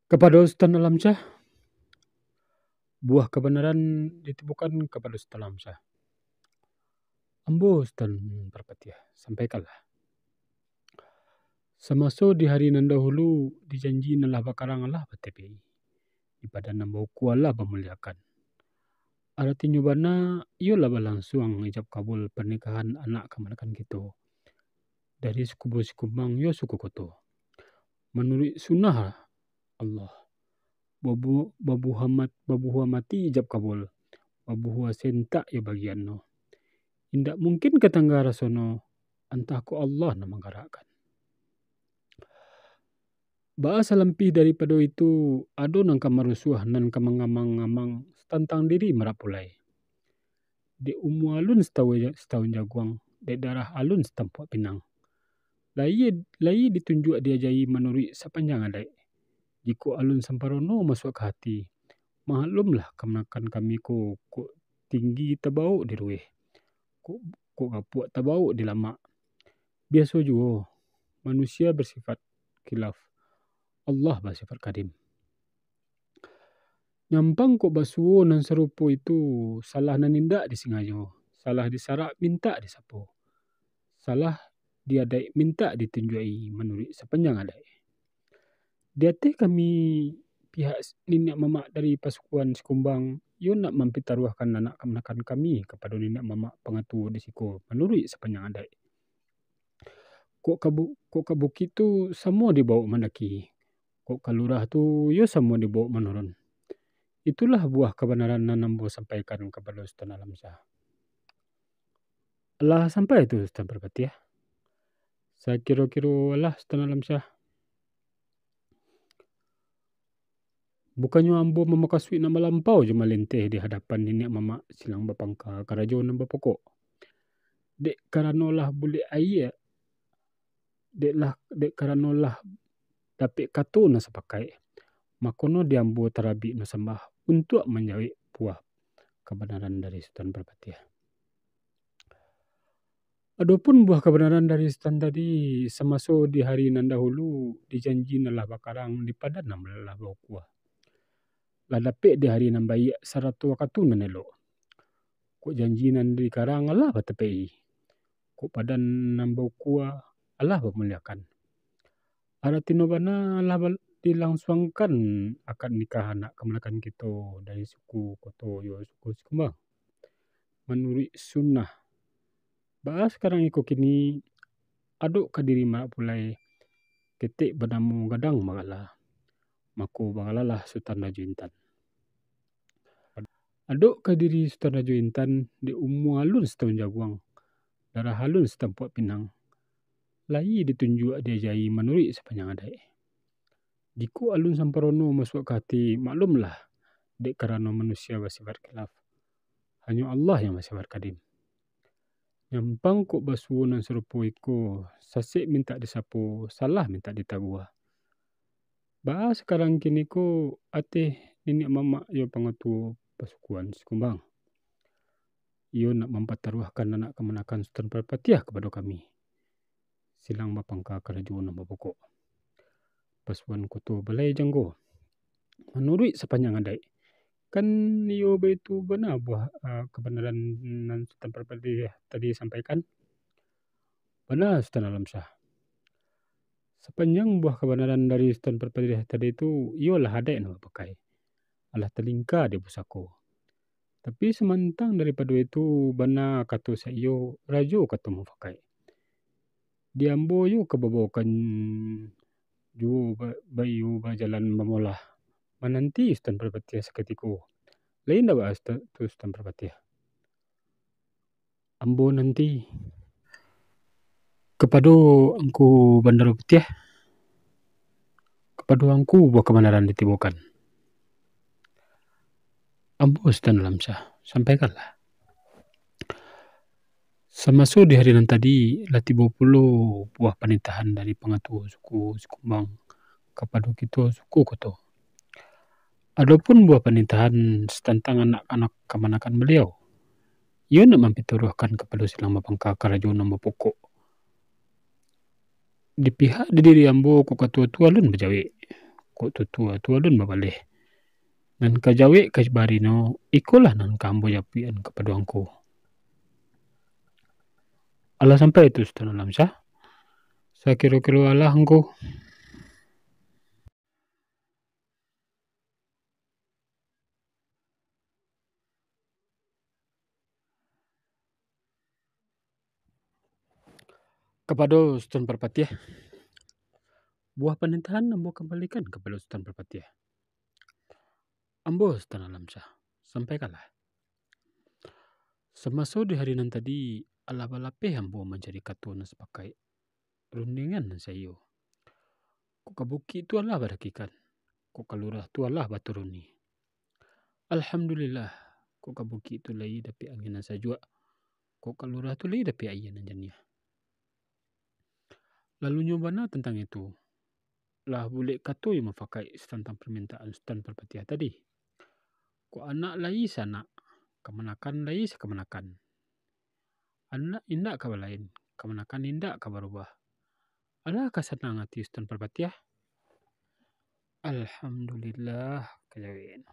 Kepada Ustaz Alam Syah, buah kebenaran ditipukan kepada Ustaz Alam Syah. Ambo Ustaz Berpatiah, sampaikanlah. Semaso di hari nan dahulu dijanji nalah bakarang Allah BTPI. Ibadah nambah ku Allah memuliakan. Artinya bana iyalah berlangsung ijab kabul pernikahan anak kemanakan gitu. Dari suku Sikumbang yo suku Koto. Menurut sunnah Allah. Babu hamati ijab kabul. Babu huwa sentak ya bagian no. Indak mungkin ketangga rasono entah ku Allah na menggerakkan. Bahasa lebih daripada itu ado nang kamarusuh nan kamangamang-amang tentang diri merapulai. Di alun setahun jaguang, di darah alun setempat pinang. Lai ditunjuk dia jai menurut sepanjang adai. Jika alun samparono masuk ke hati, maklumlah kemenakan kami ko tinggi tabau di ruih. Ko kapuak tabau di lama. Biasa juga manusia bersifat khilaf. Allah bersifat kadim. Nyampang kok basuo nan serupo itu salah nan indak disengaja. Salah disarak minta disapo. Salah diadai minta ditunjui menurut sepanjang adai. Dia teh kami pihak nenek mamak dari pasukan Sikumbang, yo nak mampitaruahkan anak kemenakan kami kepada nenek mamak pengatur di Siko menurut sepanjang adai. Kok kabuk itu semua dibawa mendaki. Kok kalurah tu yo semua dibawa menurun. Itulah buah kebenaran nan ambo sampaikan kepada Ustaz Alam Syah. Allah sampai itu Ustaz Berpatiah. Saya kira-kira Allah Ustaz Alam Syah. Bukannya ambo memakasui nama lampau je malinteh di hadapan nenek mamak silang bapangka kerajaan namba pokok. Dek karanolah boleh ayah. Dek karanolah dapik kato na sepakai. Makono diambo terabi na sembah untuk menjawab buah kebenaran dari Sultan Berpatiah. Adapun buah kebenaran dari Sultan tadi semaso di hari nan dahulu dijanji nalah bakarang di padan nalah bau kuah. Lah dapik di hari nan baik saratu wakatu nan elok. Kok janji nan di karang Allah BTPI. Kok padan nan bau kuah Allah memuliakan. Artinya bana Allah dilangsungkan akad nikah anak kemenakan kita dari suku Koto yo suku Sikumbang. Menurut sunnah. Bahas sekarang ikut kini aduk kadiri marak pulai ketik banamu gadang magala. Mako bangalalah Sultan Raja Intan. Aduk kadiri Sultan Raja Intan di alun setahun jaguang. Darah alun setempat pinang. Lai ditunjuk dia jai menurut sepanjang adai. Jika alun samparono masuk ke hati, maklumlah. Dek kerana manusia bersifat khilaf. Hanya Allah yang bersifat kadim. Nyampang kok basuo nan serupo iko, sasik minta disapo, salah minta ditagua. Bahas sekarang kini ko ateh nenek mamak yo pengatur pasukan Sikumbang. Yo nak mempertaruhkan anak kemenakan Sultan Berpatiah kepada kami. Silang bapangka kerajaan namba pokok. Pasukan Koto Balai Janggo. Menurut sepanjang adai. Kan yo itu benar buah kebenaran nan Sultan Berpatiah tadi sampaikan. Benar Sultan Alam Syah. Sepanjang buah kebenaran dari Sultan Berpatiah tadi itu ialah adai nama pakai. Alah terlingkar di pusako. Tapi semantang daripada itu benar kata saya rajo kata mau pakai. Diambo yo kebawakan ju bayu berjalan memolah. Menanti Sultan Berpatiah seketika. Lain dah bahas tu Sultan Berpatiah. Ambo nanti kepada angku Bandar Petiah. Kepada angku buah kebenaran ditibukan. Ambo Sultan Alam Syah. Sampaikanlah. Semaso di hari nan tadi latibo puluh buah pernikahan dari pengatur suku Sikumbang kepada kita suku Koto. Adapun buah pernikahan tentang anak-anak kemanakan beliau. Ia nak mampituruhkan kepada silang bapangka kerajaan namba pokok. Di pihak di diri ambo ku ketua-tua lun berjawik. ko tua don babaleh. Nan kajawe barino ikolah nan kambo japian kapaduangku. Alah sampai itu Ustaz Alamsyah. Saya kira-kira alah engko. Kepada Ustaz Perpatiah. Buah pernyataan ambo kembalikan kepada Ustaz Perpatiah. Ambo Ustaz Alamsyah. Sampaikanlah. Semasa di hari nan tadi, alah balape ambo menjadi ketua nas pakai rundingan nan sayo. Ko kabuki tu alah barakikan. Ko kalurah tu alah baturuni. Alhamdulillah. Ko kabuki tu lai dapi angin nan sajua. Ko kalurah tu lai dapi ayan nan jania. Lalu nyobana tentang itu. Lah boleh kato yang memakai tentang permintaan Ustaz Perpatiah tadi. Ko anak lai sana. Kemanakan lai sekemanakan. Anak indak kabar lain. Kemanakan indak kabar ubah. Alah kesenang hati Ustaz Perpatiah. Alhamdulillah. Kejawin.